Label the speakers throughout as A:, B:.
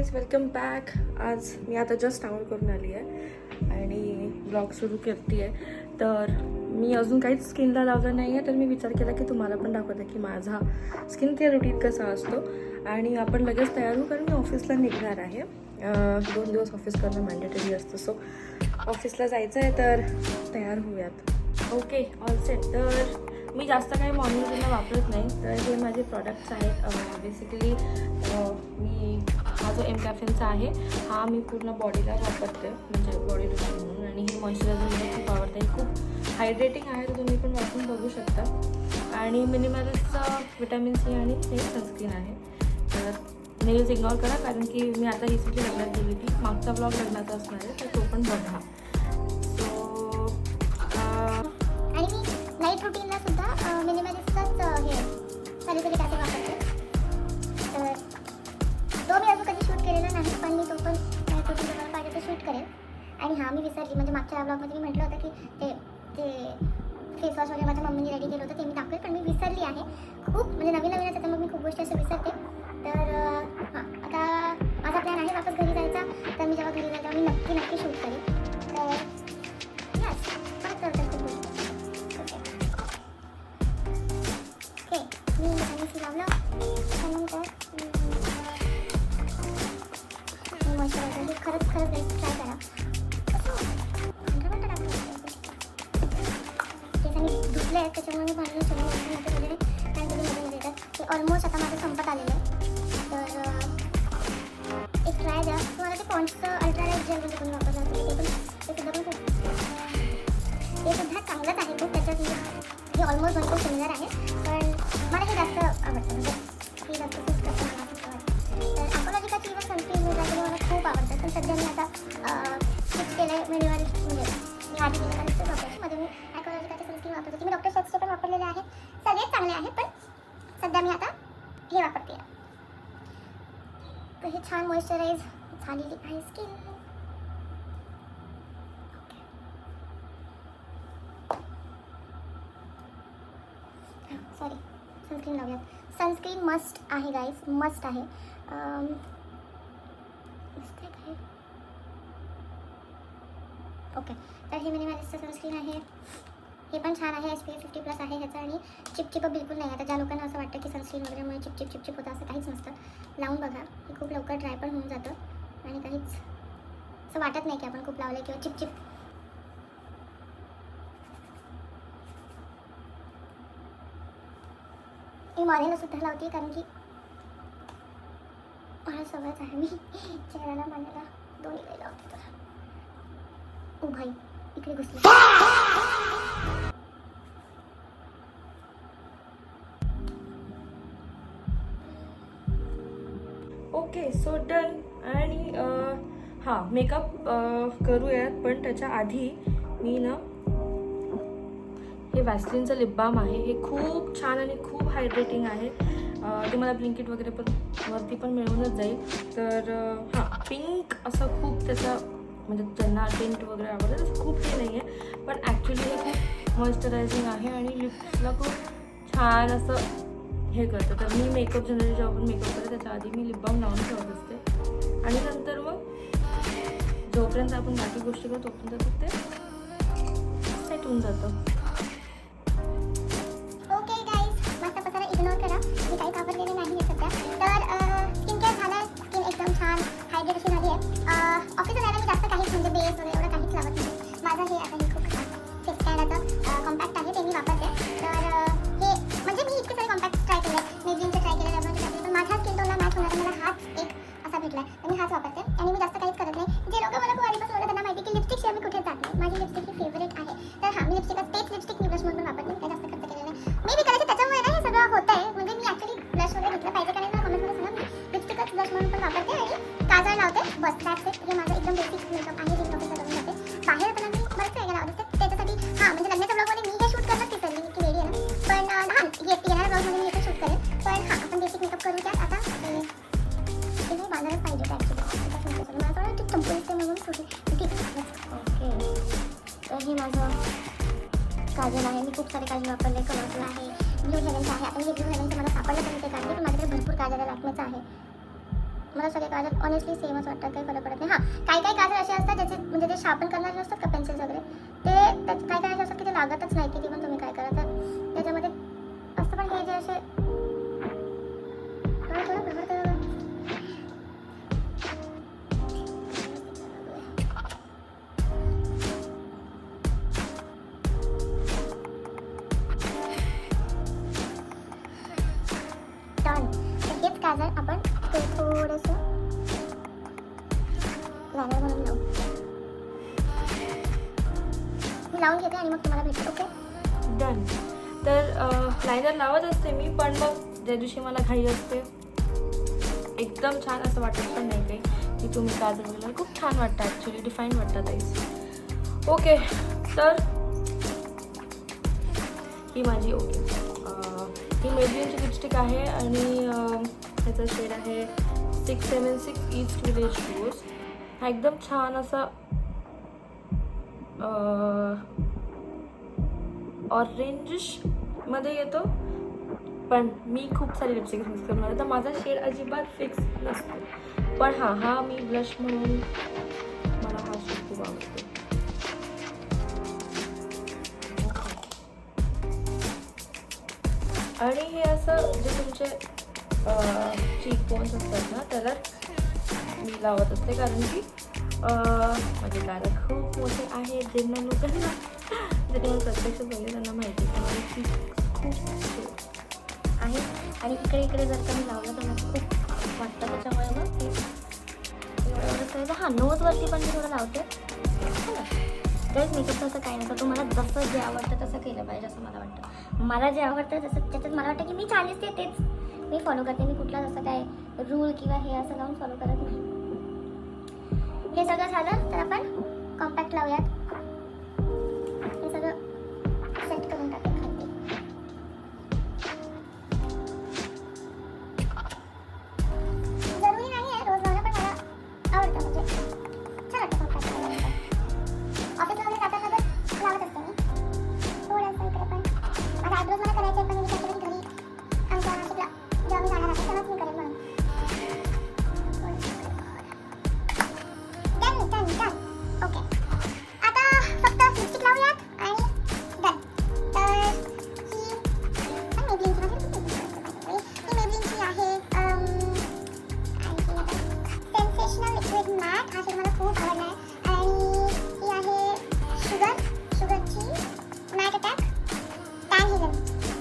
A: Guys, welcome back. आज मी आता just out करून आली आहे आणि ब्लॉग सुरू करते आहे. तर मी अजून काहीच स्किनला लावलं नाही आहे, तर मी विचार केला की तुम्हाला पण दाखवते की माझा स्किन केअर रुटीन कसा असतो. आणि आपण लगेच तयार होऊ, कारण मी ऑफिसला निघणार आहे. 2 दिवस ऑफिस करणं मॅन्डेटरी असतं, सो ऑफिसला जायचं आहे, तर तयार होऊयात. Okay, all set. तर मी जास्त काही मॉर्निंग वापरत नाही. तर हे माझे प्रॉडक्ट्स आहेत. बेसिकली मी हा जो एम-कॅफेनचा आहे हा मी पूर्ण बॉडीला वापरते, म्हणजे बॉडी लोशन म्हणून. आणि हे मॉइश्चरायझर मला खूप आवडतं. हे खूप हायड्रेटिंग आहे, तर तुम्ही पण वापरून बघू शकता. आणि मिनिमलिस्टचं विटॅमिन सी आणि हे सनस्क्रीन आहे. तर नेल्स इग्नोर करा, कारण की मी आता रिसेंटली लग्नात गेली होती. मागचा ब्लॉग लग्नाचा असणार आहे, तर तो पण बघा.
B: आणि मी नाईट रुटीनला सुद्धा मिनिमलिस्टचाच हे सॅलिसिलिक ॲसिड वापरते. तर तो मी अजून कधी शूट केलेला नाही, पण मी तो पण नाईट रुटीन तुम्हाला पाहिजे तर शूट करेल. आणि हां, मी विसरली, म्हणजे मागच्या ब्लॉगमध्ये मी म्हटलं होतं की ते फेस वॉश वगैरे माझ्या मम्मीने रेडी केलं होतं, ते मी दाखवेल, पण मी विसरली आहे. खूप म्हणजे नवीन असतं, मग मी खूप गोष्टी असं विसरते. तर हां, आता माझा प्लॅन आहे वापस घरी जायचा. तर मी जेव्हा घरी जाईल तेव्हा मी नक्की शूट करेल. तर यस, परत करते खूप गोष्टी. ओके, मी सी लावलं. त्यानंतर मी मॉइश्चरायझर खरंच बेस्ट ट्राय करा. धुतले आहेत, त्याच्यामुळे मी भांडून सगळं वगैरे मध्ये येतात. ते ऑलमोस्ट आता माझं संपत आलेलं आहे. तर एक ट्राय द्या. तुम्हाला ते पॉन्ड्सचं अल्ट्रालाइट जेल म्हणजे कोणी वापरलं असेल ते सुद्धा पण खूप ते सुद्धा चांगलंच आहे खूप. त्याच्यात हे ऑलमोस्ट भरपूर सिमिलर आहे, पण मला हे जास्त आवडतं, म्हणजे हे जास्त खूप जास्त मला खूप आवडतं. तर अपोलॉजिकाची इव्हन सनस्क्रीन मला खूप आवडतं. पण सध्या मी आता स्विच केलं आहे मिनिमलिस्ट, म्हणजे मी आधी मिनिमलिस्टच वापरायची. मध्ये मी अपोलॉजिकाची सनस्क्रीन वापरते. मी डॉक्टर सॉक्सचे पण वापरलेले आहे, सगळेच चांगले आहे, पण सध्या मी आता हे वापरते. तर हे छान मॉइश्चराईज झालेली आहे स्किन. सॉरी, सनस्क्रीन लावूयात. सनस्क्रीन मस्ट आहे गाईज, मस्ट आहे. ओके, तर हे मिनिमलिस्टचं सनस्क्रीन आहे. हे पण छान आहे. SPF 50+ आहे ह्याचं. आणि चिपचिप बिलकुल नाही. आता ज्या लोकांना असं वाटतं की सनस्क्रीन वगैरेमुळे चिपचिप होतं, असं काहीच नसतं. लावून बघा, हे खूप लवकर ड्राय पण होऊन जातं आणि काहीच असं वाटत नाही की आपण खूप लावलं किंवा चिपचिप. मी मॉर्निंगला सुद्धा लावते, कारण की मला सवयच आहे. मी चेहऱ्याला मानेला दोन्ही वेळेला लावते. तर ओ भाई, इकडे घुसले.
A: Okay, so done. आणि हां, मेकअप करूयात, पण त्याच्या आधी मी ना हे वॅसलिनचं लिप बाम आहे. हे खूप छान आणि खूप हायड्रेटिंग आहे. ते मला ब्लिंकिट वगैरे पण वरती पण मिळूनच जाईल. तर हां, पिंक असं खूप त्याचा, म्हणजे ज्यांना टिंट वगैरे आवडतं तसं खूप हे नाही आहे, पण ॲक्च्युली हे खूप मॉइश्चरायझिंग आहे आणि लिप्सला खूप छान असं हे करतं. तर मी मेकअप जनरली जेव्हा पण मेकअप करते त्याच्या आधी मी लिप बाम लावून ठेवत असते. आणि नंतर मग जोपर्यंत आपण बाकी गोष्टी करतो तोपर्यंत ते सेट होऊन जातं.
B: ओके गाईज, माझा पसारा इग्नोर करा, मी काही वापरलेले नाही आहे सध्या. तर स्किन केअर झालं आहे. स्किन एकदम छान हायड्रेट अशी झाली आहे. ऑफिसला जायला मी जास्त काहीच, म्हणजे बेस वगैरे एवढं काहीच लावत नाही. माझं हे आता हे खूप छान फेस कॅडाचं कॉम्पॅक्ट आहे, ते मी वापरते. तर हे म्हणजे मी इतके सारे कॉम्पॅक्ट ट्राय केले, मेबलिनचे ट्राय केले, रेबलॉनचे ट्राय केले, पण माझ्या स्किन टोनला मॅच होणारा मला हाच एक असा भेटला आहे, तर मी हाच वापरते. आणि मी जास्त काहीच करत नाही. जे लोक मला खूप आधीपासून ओळखतात त्यांना माहिती की लिपस्टिकशिवाय मी कुठेच जात नाही. माझी लिपस्टिक ही फेवरेट आहे. तर हां, मी तेच लिपस्टिक मी ब्लश म्हणून वापरते. मी काही जास्त खर्च केलेलं नाही. मी करायचे त्याच्यामुळे ना हे सगळं होतं आहे. म्हणजे मी ॲक्च्युली ब्लश वगैरे घेतलं पाहिजे का नाही मला कमेंटमध्ये सांगा. मी लिपस्टिकच ब्लश म्हणून पण वापरते आणि काजळ लावते, बस दॅट्स इट. हे माझं एकदम बेसिक मेकअप आहे, जे मी ऑफिसला करून जाते. बाहेर पण मी बरंच काय लावत असते. त्याच्यासाठी हां, म्हणजे लग्नाच्या ब्लॉगमध्ये मी हे शूट करणं विसरली की रेडी आहे ना, पण हां, येणाऱ्या ब्लॉगमध्ये मी हे शूट करेन. पण हां, आपण बेसिक मेकअप करू त्यात. आता हे बाजारात पाहिजे ॲक्च्युली. मला थोडं ते चंपू दिसते म्हणून थोडी ठीक. ओके, तर हे माझं काजल आहे. मी खूप सारे काजल वापरले. कलरफुल आहे, ब्लू हेवनचं आहे. आता हे ब्लू हेवनचं मला सापडलं तर मी ते काढले, पण माझ्याकडे भरपूर काजल लॅक्मेचं आहे. मला सगळे काजल ऑनेस्टली सेमच वाटतात, काही फरक पडत नाही. हां, काही काही काजल असे असतात ज्याचे म्हणजे ते शार्पन करणारे नसतात का पेन्सिल्स वगैरे, ते काही काही असे असतात की ते लागतच नाही, किती पण तुम्ही काय करा. तर त्याच्यामध्ये असतं. पण हे जे असे थोडं प्रगडतं डन. तर हेच काजळ आपण थोडंसं लायनर म्हणून लावू. मी लावून घेते आणि मग तुम्हाला भेटते. Okay
A: done. तर लायनर लावत असते मी, पण मग ज्या दिवशी मला घाई असते एकदम छान असं वाटत पण नाही काही की तुम्ही काजल वगैरे खूप छान वाटतं, ॲक्च्युली डिफाईन वाटतं ताईच. ओके, तर ही माझी ही मेबलिनची लिपस्टिक आहे आणि ह्याचा शेड आहे 676 ईस्ट विलेज रोज. हा एकदम छान असा ऑरेंजिश मध्ये येतो, पण मी खूप सारी लिपस्टिक मिक्स करणार आहे तर माझा शेड अजिबात फिक्स नसतो. पण हा मी ब्लश म्हणून मला हा शेड खूप आवडतो. आणि हे असं जे तुमचे चीक बोन्स असतात ना त्याला मी लावत असते, कारण की माझे गाणं खूप मोठे आहेत. ज्यांना लोकांना ज्यांनी मला प्रत्यक्ष बघितलं त्यांना माहिती आहे माझे चीक खूप
B: आहे. आणि इकडे जर का मी लावलं तर मला खूप वाटतं, त्याच्यामुळे मग एवढं करायचं. हां, नोजवरती पण मी थोडं लावते. गाईज मेकअपचं असं काही नसतं, तुम्हाला जसं जे आवडतं तसं केलं पाहिजे असं मला वाटतं. मला जे आवडतं जसं त्याच्यात मला वाटतं की मी छान दिसते तेच मी फॉलो करते. मी कुठला जसं काय रूल किंवा हे असं लावून फॉलो करत नाही. हे सगळं झालं तर आपण कॉम्पॅक्ट लावूयात. हे सगळं सेट करून टाकूया खाली. जरुरी नाही आहे रोज लावणं, पण मला आवडतं, म्हणजे छान वाटतं कॉम्पॅक्ट लावल्यानंतर. ऑफिसला वगैरे जाताना तर लावत असते मी थोडंसं इकडे पण. माझ्या आयब्रोज मला करायचे पण मी विचार केला की घरी आमच्या नाशिकला जेव्हा मी जाणार आहे तेव्हाच मी करेन म्हणून. डन. ओके, आता फक्त लिपस्टिक लावूयात आणि डन. तर ही मेबलिनची आहे. सेन्सेशनल लिक्विड मॅट हा शेड मला खूप आवडला आहे. आणि ही आहे शुगरची मॅट अटॅक टॅन हिडन.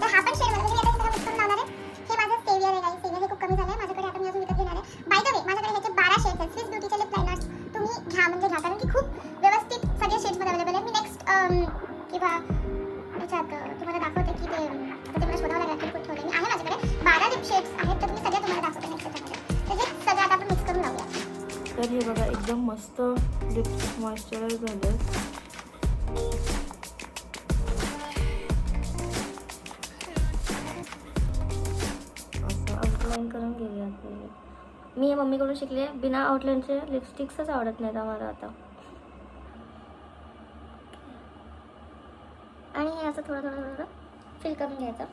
B: तर हा पण शेड म्हणजे मी आता हे सगळं मिक्स करून लावणार आहे. हे माझं सेवियर आहे गाईस. सेवियर हे खूप कमी झालं आहे माझ्याकडे, आता मी अजून विकत घेणार आहे. बाय द वे माझ्याकडे ह्याचे 12 शेड्स आहेत. स्विस ब्युटीचे लिप लायनर्स तुम्ही घ्या, म्हणजे घ्या, कारण की खूप व्यवस्थित सगळे शेड्समध्ये अवेलेबल आहे. मी नेक्स्ट किंवा ह्याच्यात तुम्हाला दाखवते की ते मला शोधावं लागेल. ॲक्च्युली कुठे ठेवले मी. आहे माझ्याकडे 12 लिप शेड्स आहेत, तर मी सगळे तुम्हाला दाखवते नेक्स्ट ह्याच्यामध्ये. तर हे सगळं आता आपण मिक्स करून लावूया.
A: तर हे बघा एकदम मस्त लिप्स मॉइश्चराईज झालं. असं आउटलाईन करून घेऊया आपल्याला. मी हे मम्मीकडून शिकले. बिना आउटलाईनचे लिपस्टिक्सच आवडत नाहीत आम्हाला आता.
B: आणि हे असं थोडं फिल करून घ्यायचं.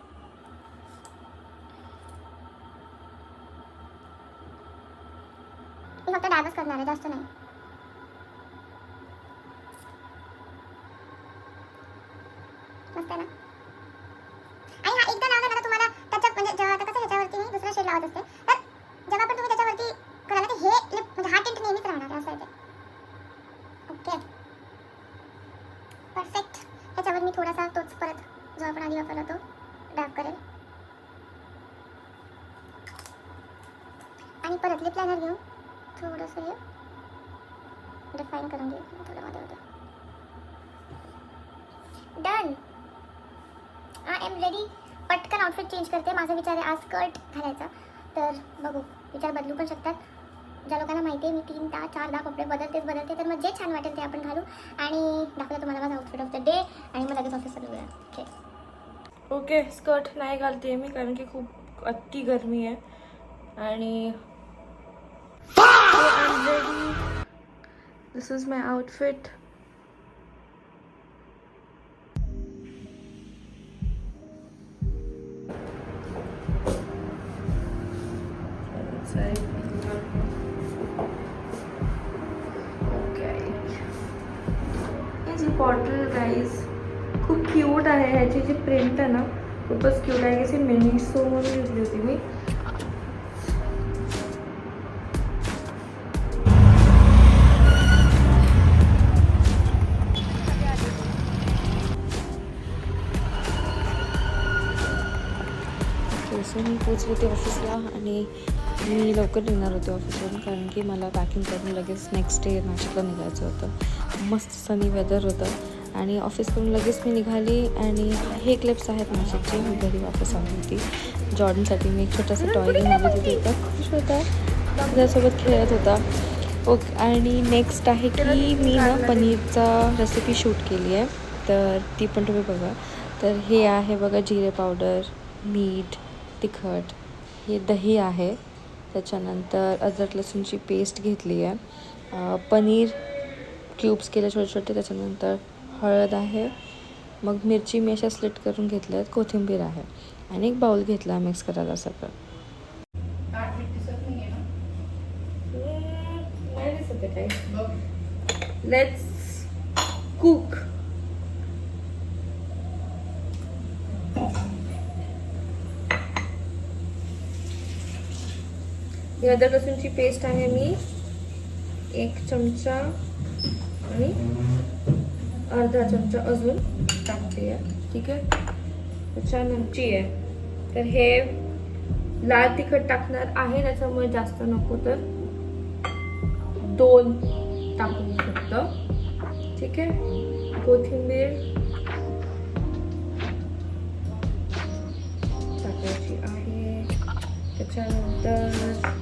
B: मी फक्त डॅबच करणार आहे, जास्त नाही. मस्त आहे ना. आणि हा एकदा लावला ना तुम्हाला त्याच्यात म्हणजे जेव्हा आता कसं ह्याच्यावरती मी दुसरा शेड लावत असते, तर जेव्हा पण तुम्ही त्याच्यावरती कराल तर हे लिप म्हणजे हा टिंट नेहमीच राहणार आहे, असं आहे ते. Okay, perfect. ह्याच्यावर मी थोडासा तोच परत जो आपण आधी वापरला तो डॅब करेल. आणि परत लिप लायनर घेऊन थोडंसं हे डिफाईन करून घेऊ थोडं मध्ये होतं. डन. I am ready. पटकन आउटफिट चेंज करते. माझा विचार आहे आज स्कर्ट घालायचा, तर बघू, विचार बदलू पण शकतात. ज्या लोकांना माहिती आहे मी 3-4 कपडे बदलते, तर मग जे छान वाटेल ते आपण घालू आणि दाखवूया तुम्हाला माझा आउटफिट ऑफ द डे. आणि मग लगेच ऑफिसला निघूया.
A: ओके, स्कर्ट नाही घालते मी कारण की खूप अति गरमी आहे. आणि this is my outfit. Bottle guys खूप क्यूट आहे. ह्याची जी प्रिंट आहे ना खूपच क्यूट आहे. कशी मिनिसो म्हणून घेतली होती मी. सो मी पोचले होते ऑफिसला आणि मी लवकर निघणार होते ऑफिसवरून कारण की मला पॅकिंग करून लगेच नेक्स्ट डे नाशिकला निघायचं होतं. मस्त सनी वेदर होतं आणि ऑफिसकडून लगेच मी निघाली. आणि हे क्लिप्स आहेत नाशिकचे. मी घरी वापस आली होती. जॉर्डनसाठी मी एक छोटासा टॉय घेऊन आली होती. ते तर खुश होता, त्याच्यासोबत खेळत होता. ओके. आणि नेक्स्ट आहे की मी ना पनीरचा रेसिपी शूट केली आहे, तर ती पण तुम्ही बघा. तर हे आहे बघा जिरे पावडर, मीठ, तिखट, हे दही आहे, त्याच्यानंतर अद्रक लसूणची पेस्ट घेतली आहे, पनीर क्यूब्स केले छोटे छोटे, त्याच्यानंतर हळद आहे, मग मिरची मी अशा स्लिट करून घेतल्या आहेत, कोथिंबीर आहे आणि एक बाउल घेतला मिक्स करायला सगळं. नाही दिसत आहे काही. Let's cook. ही अद्रक लसूणची पेस्ट आहे, मी 1 चमचा आणि अर्धा चमचा अजून टाकते आहे. ठीक आहे. त्याच्यानंतर आहे तर हे लाल तिखट टाकणार आहे, त्याच्यामुळे जास्त नको तर 2 टाकून फक्त. ठीक आहे. कोथिंबीर टाकायची आहे. त्याच्यानंतर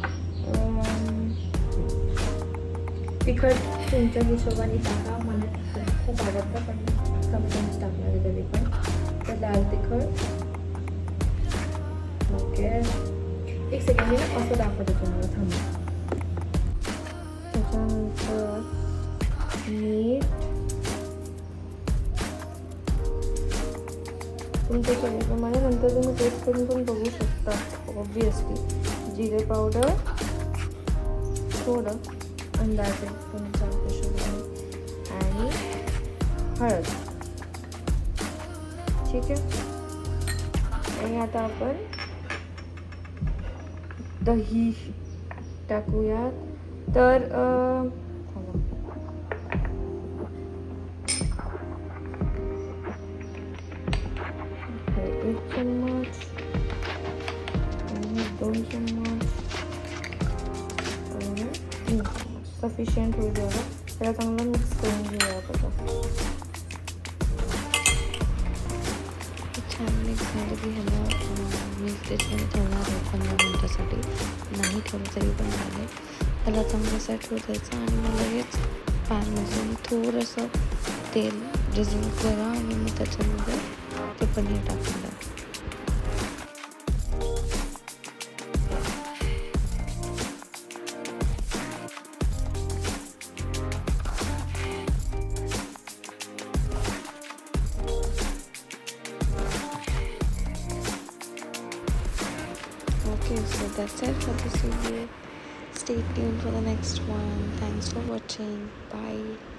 A: तिखट तुमच्या हिशोबाने टाका. मला तिखट खूप आवडतं पण कमी कमीच टाकणार आहे कधी पण. तर लाल तिखट. ओके. एक सेकंड मी असं दाखवते तुम्हाला, थांबा. त्याच्यानंतर मीठ तुमच्या चवीप्रमाणे. नंतर तुम्ही टेस्ट करून पण बघू शकता ऑब्वियसली. जिरे पावडर थोडं अंदाजे तुमच्या हिशोबाने आणि हळद. ठीक आहे. आणि आता आपण दही टाकूयात. तर एक चम्मच आणि 2 चम्मच आणि 3 चम्मच सफिशियंट होईल एवढं. त्याला चांगलं मिक्स करून घेऊया आता. छान मिक्स झालं की ह्याला मी त्याच्यामध्ये ठेवणार आहे 15 मिनटासाठी. नाही ठेवलं तरी पण चालेल. त्याला चांगलं सेट होत द्यायचं आणि मग लगेच पॅनमधून थोडंसं तेल रिझूम करा आणि मग त्याच्यामध्ये ते पनीर टाकून द्या. Okay, so that's it for this video. Stay tuned for the next one. Thanks for watching. Bye.